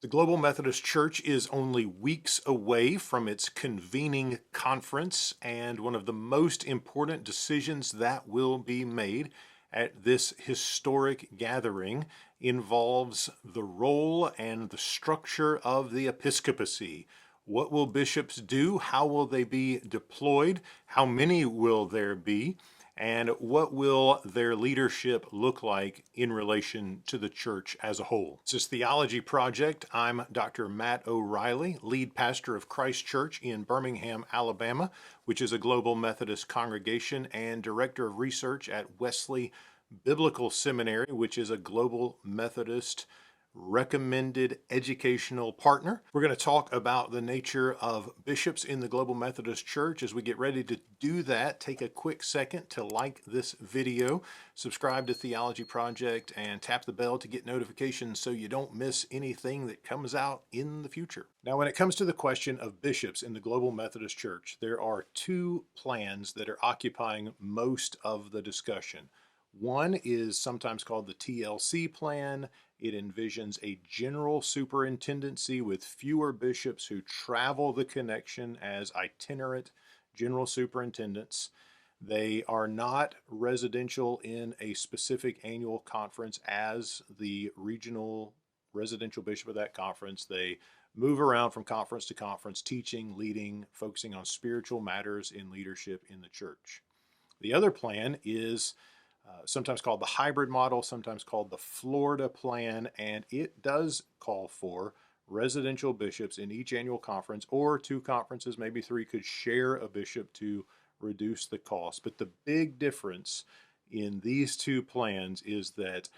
The Global Methodist Church is only weeks away from its convening conference, and one of the most important decisions that will be made at this historic gathering involves the role and the structure of the episcopacy. What will bishops do? How will they be deployed? How many will there be? And what will their leadership look like in relation to the church as a whole? This is Theology Project. I'm Dr. Matt O'Reilly, lead pastor of Christ Church in Birmingham, Alabama, which is a global Methodist congregation, and director of research at Wesley Biblical Seminary, which is a global Methodist recommended educational partner. We're going to talk about the nature of bishops in the Global Methodist Church. As we get ready to do that, take a quick second to like this video, subscribe to Theology Project, and tap the bell to get notifications so you don't miss anything that comes out in the future. Now, when it comes to the question of bishops in the Global Methodist Church, there are two plans that are occupying most of the discussion. One is sometimes called the TLC plan. It envisions a general superintendency with fewer bishops who travel the connection as itinerant general superintendents. They are not residential in a specific annual conference as the regional residential bishop of that conference. They move around from conference to conference, teaching, leading, focusing on spiritual matters in leadership in the church. The other plan is sometimes called the hybrid model, sometimes called the Florida plan, and it does call for residential bishops in each annual conference, or two conferences, maybe three, could share a bishop to reduce the cost. But the big difference in these two plans is that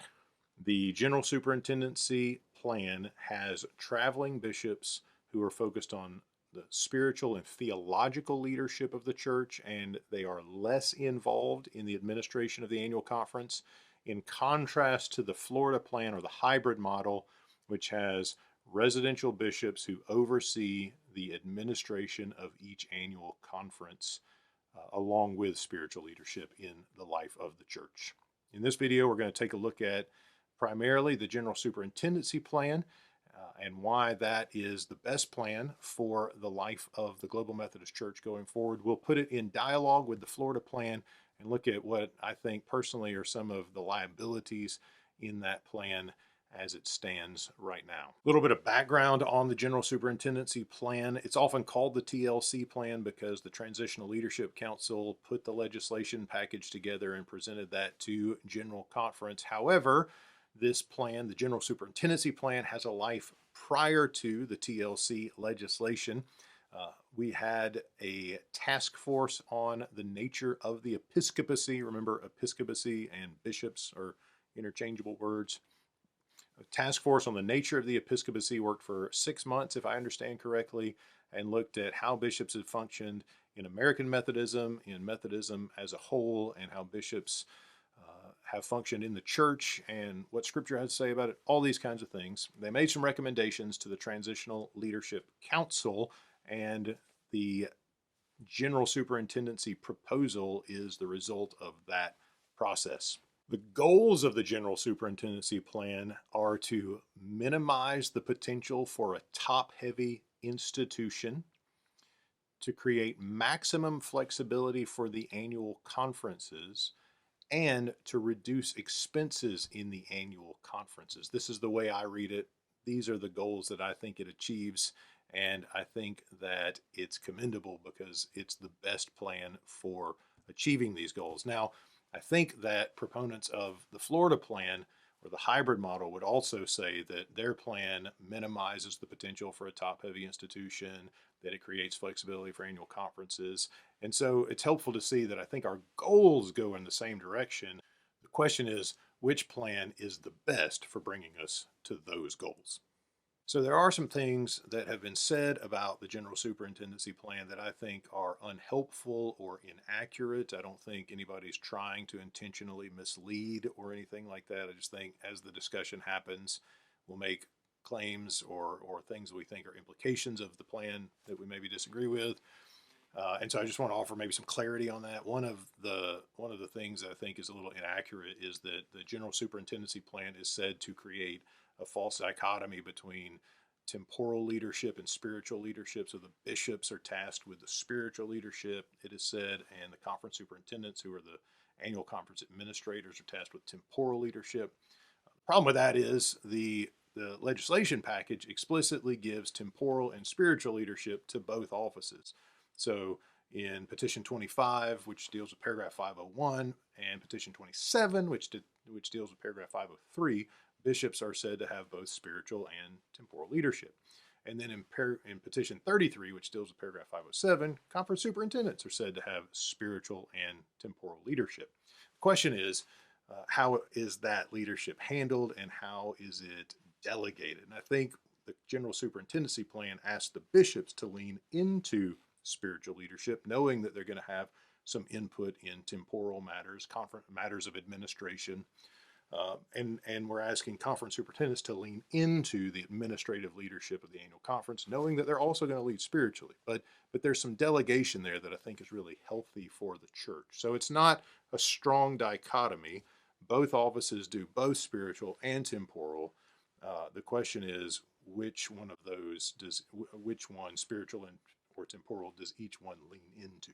the general superintendency plan has traveling bishops who are focused on the spiritual and theological leadership of the church, and they are less involved in the administration of the annual conference, in contrast to the Florida plan or the hybrid model, which has residential bishops who oversee the administration of each annual conference, along with spiritual leadership in the life of the church. In this video, we're going to take a look at primarily the general superintendency plan, and why that is the best plan for the life of the Global Methodist Church going forward. We'll put it in dialogue with the Florida plan and look at what I think personally are some of the liabilities in that plan as it stands right now. A little bit of background on the General Superintendency Plan. It's often called the TLC plan because the Transitional Leadership Council put the legislation package together and presented that to General Conference. However, this plan, the General Superintendency Plan, has a life prior to the TLC legislation. We had a task force on the nature of the episcopacy. Remember, episcopacy and bishops are interchangeable words. A task force on the nature of the episcopacy worked for 6 months, if I understand correctly, and looked at how bishops had functioned in American Methodism, in Methodism as a whole, and how bishops have functioned in the church and what Scripture has to say about it, all these kinds of things. They made some recommendations to the Transitional Leadership Council, and the General Superintendency proposal is the result of that process. The goals of the General Superintendency Plan are to minimize the potential for a top-heavy institution, to create maximum flexibility for the annual conferences, and to reduce expenses in the annual conferences. This is the way I read it. These are the goals that I think it achieves, and I think that it's commendable because it's the best plan for achieving these goals. Now, I think that proponents of the Florida plan or the hybrid model would also say that their plan minimizes the potential for a top-heavy institution, that it creates flexibility for annual conferences. And so it's helpful to see that I think our goals go in the same direction. The question is, which plan is the best for bringing us to those goals? So there are some things that have been said about the General Superintendency Plan that I think are unhelpful or inaccurate. I don't think anybody's trying to intentionally mislead or anything like that. I just think as the discussion happens, we'll make claims or things we think are implications of the plan that we maybe disagree with. And so I just want to offer maybe some clarity on that. One of the things that I think is a little inaccurate is that the General Superintendency Plan is said to create a false dichotomy between temporal leadership and spiritual leadership. So the bishops are tasked with the spiritual leadership, it is said, and the conference superintendents, who are the annual conference administrators, are tasked with temporal leadership. The problem with that is the legislation package explicitly gives temporal and spiritual leadership to both offices. So in Petition 25, which deals with paragraph 501, and Petition 27, which deals with paragraph 503, bishops are said to have both spiritual and temporal leadership. And then in Petition 33, which deals with paragraph 507, conference superintendents are said to have spiritual and temporal leadership. The question is, how is that leadership handled and how is it delegated? And I think the general superintendency plan asks the bishops to lean into spiritual leadership, knowing that they're going to have some input in temporal matters, matters of administration. And we're asking conference superintendents to lean into the administrative leadership of the annual conference, knowing that they're also going to lead spiritually. But there's some delegation there that I think is really healthy for the church. So it's not a strong dichotomy. Both offices do both spiritual and temporal. The question is, which one, spiritual or temporal, does each one lean into?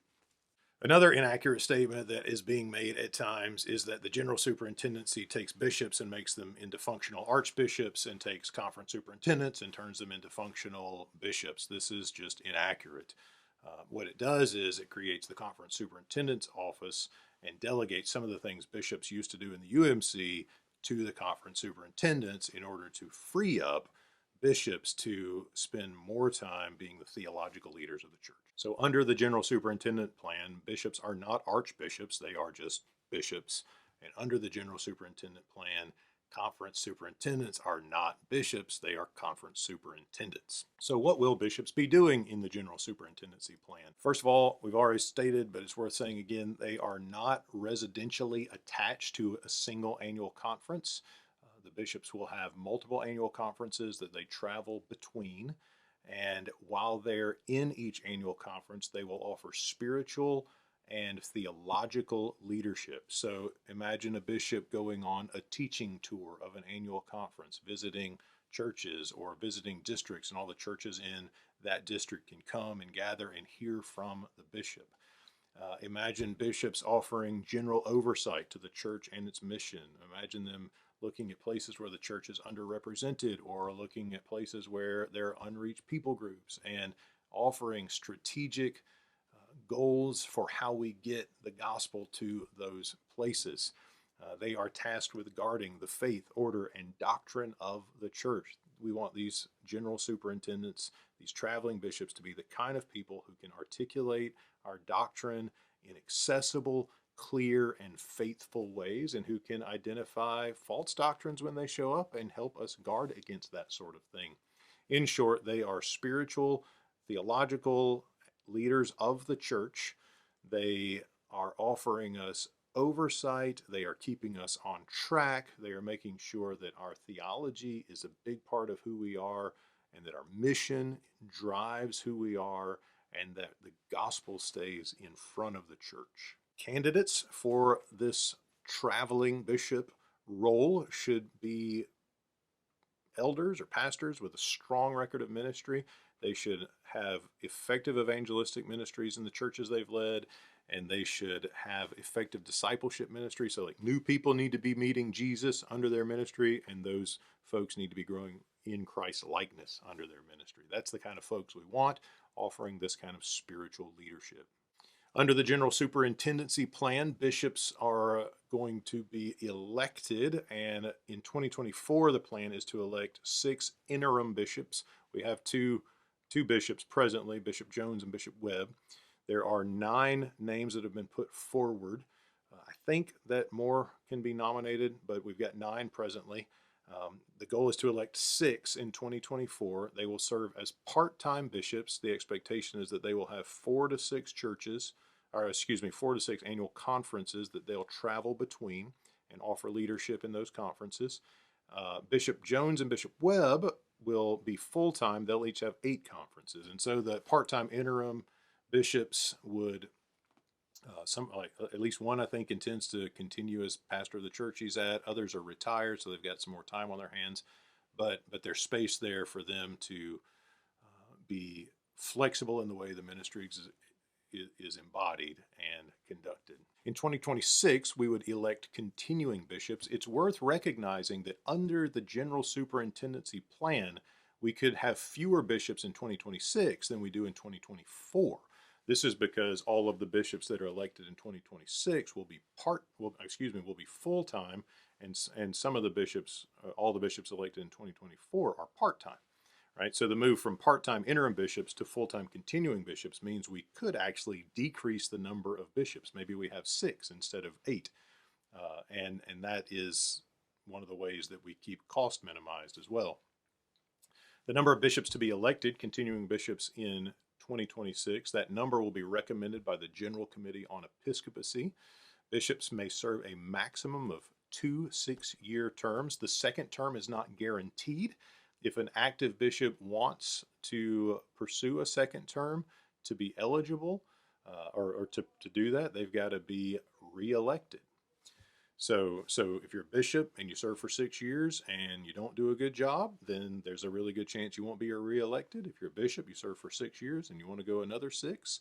Another inaccurate statement that is being made at times is that the general superintendency takes bishops and makes them into functional archbishops and takes conference superintendents and turns them into functional bishops. This is just inaccurate. What it does is it creates the conference superintendent's office and delegates some of the things bishops used to do in the UMC to the conference superintendents in order to free up bishops to spend more time being the theological leaders of the church. So under the general superintendent plan, bishops are not archbishops, they are just bishops. And under the general superintendent plan, conference superintendents are not bishops, they are conference superintendents. So what will bishops be doing in the general superintendency plan? First of all, we've already stated, but it's worth saying again, they are not residentially attached to a single annual conference. The bishops will have multiple annual conferences that they travel between. And while they're in each annual conference, they will offer spiritual and theological leadership. So imagine a bishop going on a teaching tour of an annual conference, visiting churches or visiting districts, and all the churches in that district can come and gather and hear from the bishop. Imagine bishops offering general oversight to the church and its mission. Imagine them looking at places where the church is underrepresented or looking at places where there are unreached people groups and offering strategic goals for how we get the gospel to those places. They are tasked with guarding the faith, order, and doctrine of the church. We want these general superintendents, these traveling bishops, to be the kind of people who can articulate our doctrine in accessible, clear, and faithful ways, and who can identify false doctrines when they show up and help us guard against that sort of thing. In short, they are spiritual, theological leaders of the church. They are offering us oversight. They are keeping us on track. They are making sure that our theology is a big part of who we are and that our mission drives who we are and that the gospel stays in front of the church. Candidates for this traveling bishop role should be elders or pastors with a strong record of ministry. They should have effective evangelistic ministries in the churches they've led, and they should have effective discipleship ministry. So like new people need to be meeting Jesus under their ministry, and those folks need to be growing in Christ's likeness under their ministry. That's the kind of folks we want, offering this kind of spiritual leadership. Under the general superintendency plan, bishops are going to be elected, and in 2024, the plan is to elect 6 interim bishops. We have two bishops presently, Bishop Jones and Bishop Webb. There are 9 names that have been put forward. I think that more can be nominated, but we've got 9 presently. The goal is to elect 6 in 2024. They will serve as part-time bishops. The expectation is that they will have 4 to 6 annual conferences that they'll travel between and offer leadership in those conferences. Bishop Jones and Bishop Webb will be full-time. They'll each have 8 conferences. And so the part-time interim bishops would, at least one, I think, intends to continue as pastor of the church he's at. Others are retired, so they've got some more time on their hands. but there's space there for them to be flexible in the way the ministry is embodied and conducted. In 2026, we would elect continuing bishops. It's worth recognizing that under the general superintendency plan, we could have fewer bishops in 2026 than we do in 2024. This is because all of the bishops that are elected in 2026 will be full-time, and some of the bishops, all the bishops elected in 2024 are part-time. Right? So the move from part-time interim bishops to full-time continuing bishops means we could actually decrease the number of bishops. Maybe we have 6 instead of 8. And that is one of the ways that we keep cost minimized as well. The number of bishops to be elected, continuing bishops in 2026, that number will be recommended by the General Committee on Episcopacy. Bishops may serve a maximum of 2 6-year terms. The second term is not guaranteed. If an active bishop wants to pursue a second term to be eligible or to do that, they've got to be reelected. So if you're a bishop and you serve for 6 years and you don't do a good job, then there's a really good chance you won't be reelected. If you're a bishop, you serve for 6 years and you want to go another 6,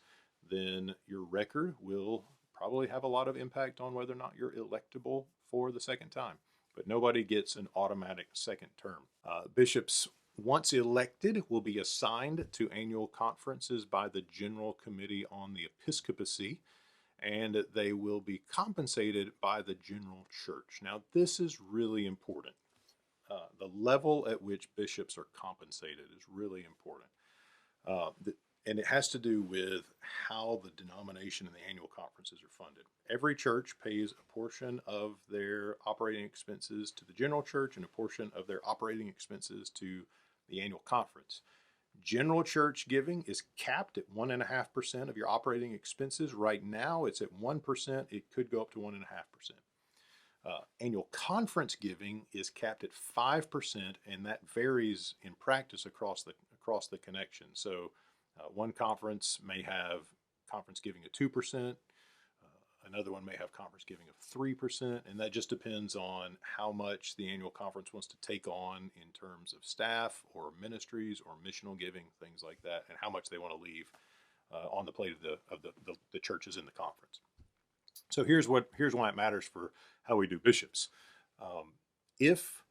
then your record will probably have a lot of impact on whether or not you're electable for the second time. But nobody gets an automatic second term. Bishops, once elected, will be assigned to annual conferences by the General Committee on the Episcopacy, and they will be compensated by the general church. Now, this is really important. The level at which bishops are compensated is really important. And it has to do with how the denomination and the annual conferences are funded. Every church pays a portion of their operating expenses to the general church and a portion of their operating expenses to the annual conference. General church giving is capped at 1.5% of your operating expenses. Right now, it's at 1%. It could go up to 1.5%. Annual conference giving is capped at 5%, and that varies in practice across the connection. So one conference may have conference giving of 2%. Another one may have conference giving of 3%, and that just depends on how much the annual conference wants to take on in terms of staff or ministries or missional giving, things like that, and how much they want to leave on the plate of the churches in the conference. So here's why it matters for how we do bishops. If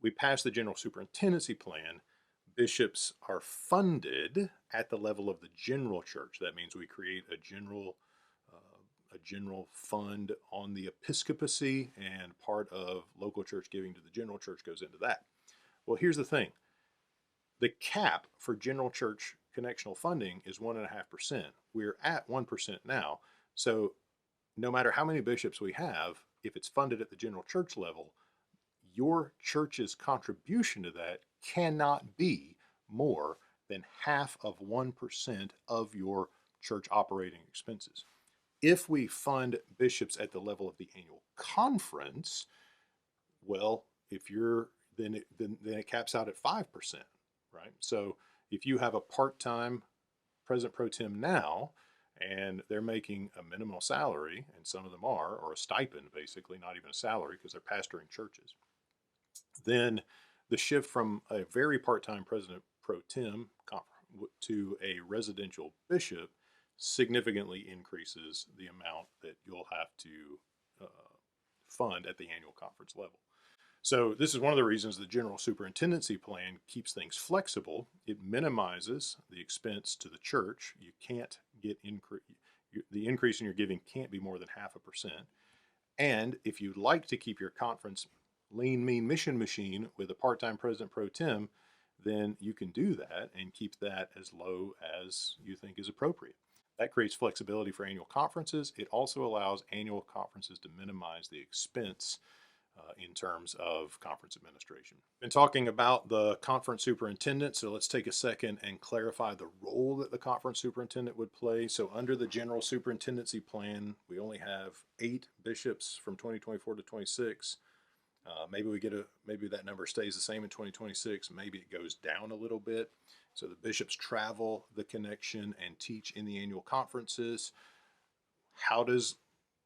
we pass the general superintendency plan, bishops are funded at the level of the general church. That means we create a general fund on the episcopacy, and part of local church giving to the general church goes into that. Well, here's the thing. The cap for general church connectional funding is 1.5%. We're at 1% now. So no matter how many bishops we have, if it's funded at the general church level, your church's contribution to that cannot be more than 0.5% of your church operating expenses. If we fund bishops at the level of the annual conference, well, then it caps out at 5%, right? So if you have a part-time president pro tem now, and they're making a minimal salary, and some of them are, or a stipend basically, not even a salary because they're pastoring churches, then the shift from a very part-time president pro tem to a residential bishop significantly increases the amount that you'll have to fund at the annual conference level. So this is one of the reasons the general superintendency plan keeps things flexible. It minimizes the expense to the church. You can't get the increase in your giving can't be more than 0.5%. And if you'd like to keep your conference lean, mean mission machine with a part-time president pro tem, then you can do that and keep that as low as you think is appropriate. That creates flexibility for annual conferences. It also allows annual conferences to minimize the expense in terms of conference administration. Been talking about the conference superintendent, so let's take a second and clarify the role that the conference superintendent would play. So under the general superintendency plan, we only have 8 bishops from 2024 to 26. Maybe that number stays the same in 2026. Maybe it goes down a little bit. So the bishops travel the connection and teach in the annual conferences. How does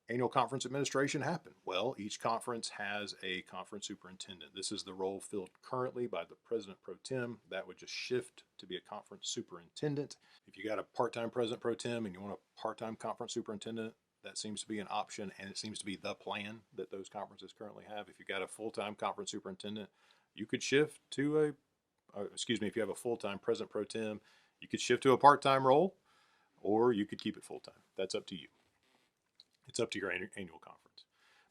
annual conference administration happen? Well, each conference has a conference superintendent. This is the role filled currently by the president pro tem. That would just shift to be a conference superintendent. If you got a part-time president pro tem and you want a part-time conference superintendent, that seems to be an option, and it seems to be the plan that those conferences currently have. If you got a full-time conference superintendent, you could shift to if you have a full-time president pro tem, you could shift to a part-time role, or you could keep it full-time. That's up to you. It's up to your annual conference.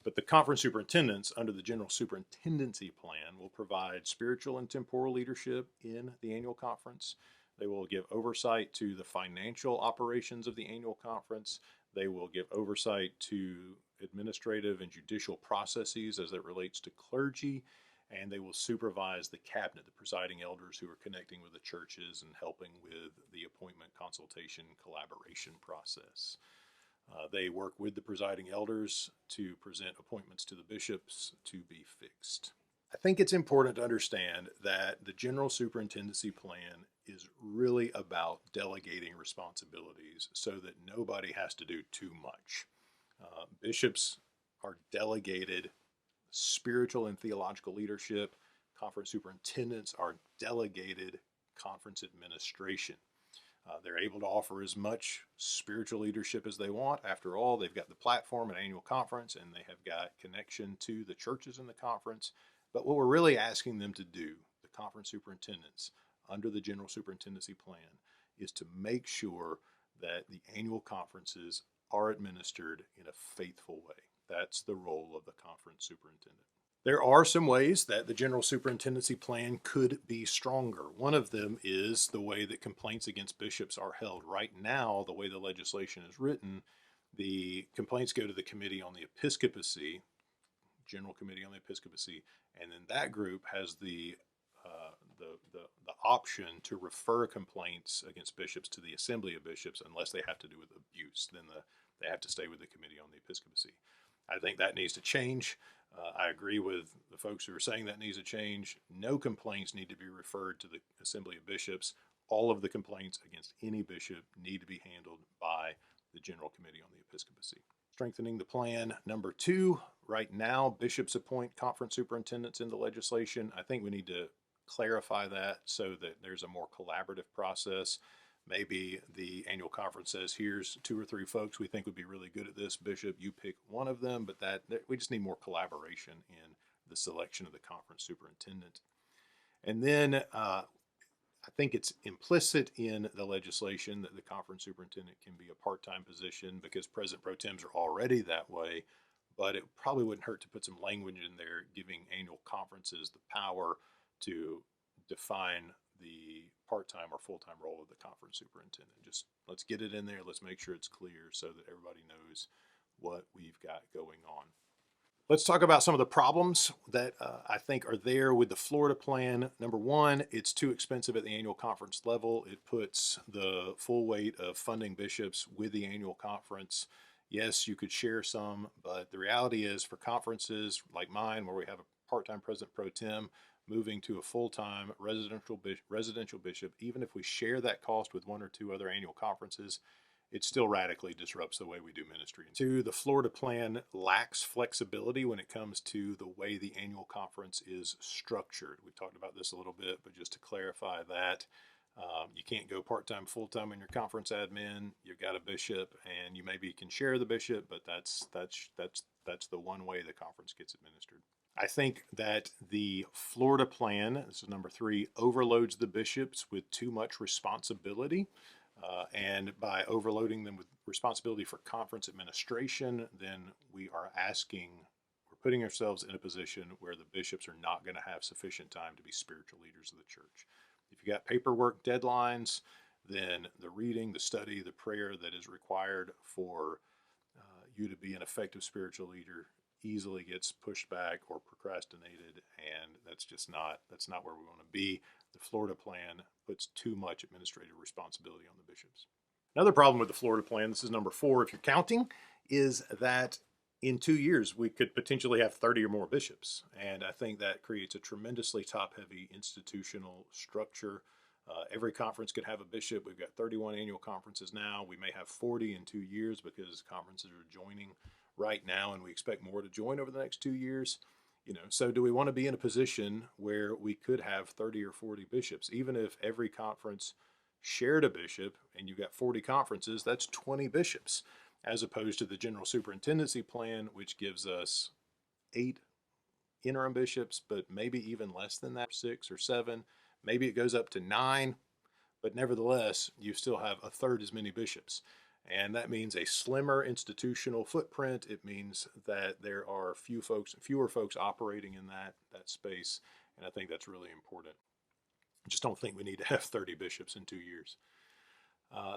But the conference superintendents under the general superintendency plan will provide spiritual and temporal leadership in the annual conference. They will give oversight to the financial operations of the annual conference. They will give oversight to administrative and judicial processes as it relates to clergy, and they will supervise the cabinet, the presiding elders who are connecting with the churches and helping with the appointment, consultation, collaboration process. They work with the presiding elders to present appointments to the bishops to be fixed. I think it's important to understand that the general superintendency plan is really about delegating responsibilities so that nobody has to do too much. Bishops are delegated spiritual and theological leadership. Conference superintendents are delegated conference administration. They're able to offer as much spiritual leadership as they want. After all, they've got the platform at annual conference, and they have got connection to the churches in the conference. But what we're really asking them to do, the conference superintendents under the general superintendency plan, is to make sure that the annual conferences are administered in a faithful way. That's the role of the conference superintendent. There are some ways that the general superintendency plan could be stronger. One of them is the way that complaints against bishops are held. Right now, the way the legislation is written, the complaints go to the Committee on the Episcopacy, General Committee on the Episcopacy, and then that group has the option to refer complaints against bishops to the Assembly of Bishops unless they have to do with abuse. Then they have to stay with the Committee on the Episcopacy. I think that needs to change. I agree with the folks who are saying that needs to change. No complaints need to be referred to the Assembly of Bishops. All of the complaints against any bishop need to be handled by the General Committee on the Episcopacy. Strengthening the plan. Number 2, right now, bishops appoint conference superintendents in the legislation. I think we need to clarify that so that there's a more collaborative process. Maybe the annual conference says, here's 2 or 3 folks we think would be really good at this. Bishop, you pick one of them, but that we just need more collaboration in the selection of the conference superintendent. And then I think it's implicit in the legislation that the conference superintendent can be a part-time position because president pro tems are already that way, but it probably wouldn't hurt to put some language in there giving annual conferences the power to define the part-time or full-time role of the conference superintendent. Just let's get it in there. Let's make sure it's clear so that everybody knows what we've got going on. Let's talk about some of the problems that I think are there with the Florida plan. Number 1, it's too expensive at the annual conference level. It puts the full weight of funding bishops with the annual conference. Yes, you could share some, but the reality is for conferences like mine where we have a part-time president pro tem, moving to a full-time residential bishop, even if we share that cost with 1 or 2 other annual conferences, it still radically disrupts the way we do ministry. 2, the Florida plan lacks flexibility when it comes to the way the annual conference is structured. We talked about this a little bit, but just to clarify that, you can't go part-time, full-time in your conference admin. You've got a bishop, and you maybe can share the bishop, but that's the one way the conference gets administered. I think that the Florida plan, this is number 3, overloads the bishops with too much responsibility. And by overloading them with responsibility for conference administration, then we're putting ourselves in a position where the bishops are not going to have sufficient time to be spiritual leaders of the church. If you got paperwork deadlines, then the reading, the study, the prayer that is required for you to be an effective spiritual leader easily gets pushed back or procrastinated, and that's not where we want to be. The Florida plan puts too much administrative responsibility on the bishops. Another problem with the Florida plan, this is number 4 if you're counting, is that in 2 years we could potentially have 30 or more bishops, and I think that creates a tremendously top-heavy institutional structure. Every conference could have a bishop. We've got 31 annual conferences now. We may have 40 in 2 years because conferences are joining right now, and we expect more to join over the next 2 years. So do we want to be in a position where we could have 30 or 40 bishops? Even if every conference shared a bishop and you've got 40 conferences, that's 20 bishops, as opposed to the general superintendency plan, which gives us 8 interim bishops, but maybe even less than that, 6 or 7. Maybe it goes up to 9, but nevertheless, you still have a third as many bishops. And that means a slimmer institutional footprint. It means that there are fewer folks operating in that space. And I think that's really important. I just don't think we need to have 30 bishops in 2 years.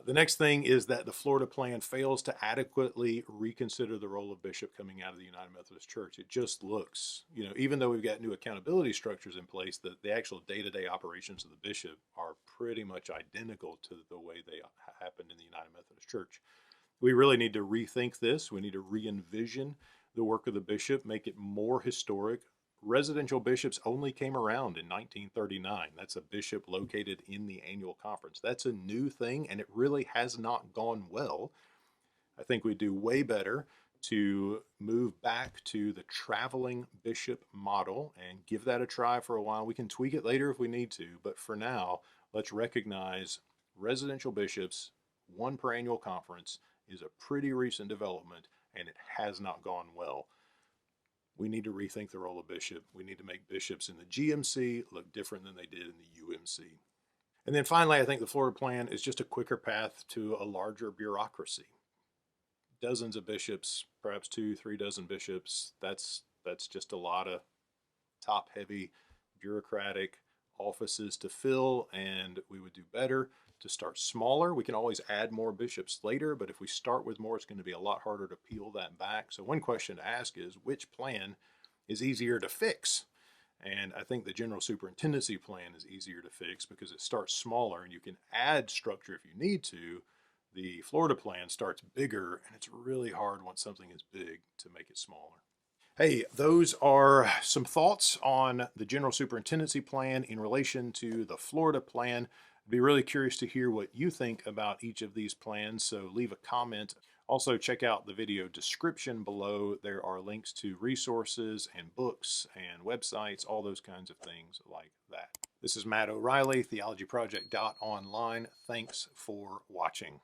The next thing is that the Florida plan fails to adequately reconsider the role of bishop coming out of the United Methodist Church. It just looks, even though we've got new accountability structures in place, the actual day-to-day operations of the bishop are pretty much identical to the way they happened in the United Methodist Church. We really need to rethink this. We need to re-envision the work of the bishop, make it more historic. Residential bishops only came around in 1939. That's a bishop located in the annual conference. That's a new thing, and it really has not gone well. I think we do way better to move back to the traveling bishop model and give that a try for a while. We can tweak it later if we need to, but for now, let's recognize residential bishops, one per annual conference, is a pretty recent development, and it has not gone well. We need to rethink the role of bishop. We need to make bishops in the GMC look different than they did in the UMC. And then finally, I think the Florida plan is just a quicker path to a larger bureaucracy. Dozens of bishops, perhaps 2-3 dozen bishops, that's just a lot of top-heavy bureaucratic offices to fill, and we would do better to start smaller. We can always add more bishops later, but if we start with more, it's going to be a lot harder to peel that back. So one question to ask is, which plan is easier to fix? And I think the general superintendency plan is easier to fix because it starts smaller and you can add structure if you need to. The Florida plan starts bigger, and it's really hard once something is big to make it smaller. Hey, those are some thoughts on the general superintendency plan in relation to the Florida plan. I'd be really curious to hear what you think about each of these plans, so leave a comment. Also, check out the video description below. There are links to resources and books and websites, all those kinds of things like that. This is Matt O'Reilly, theologyproject.online. Thanks for watching.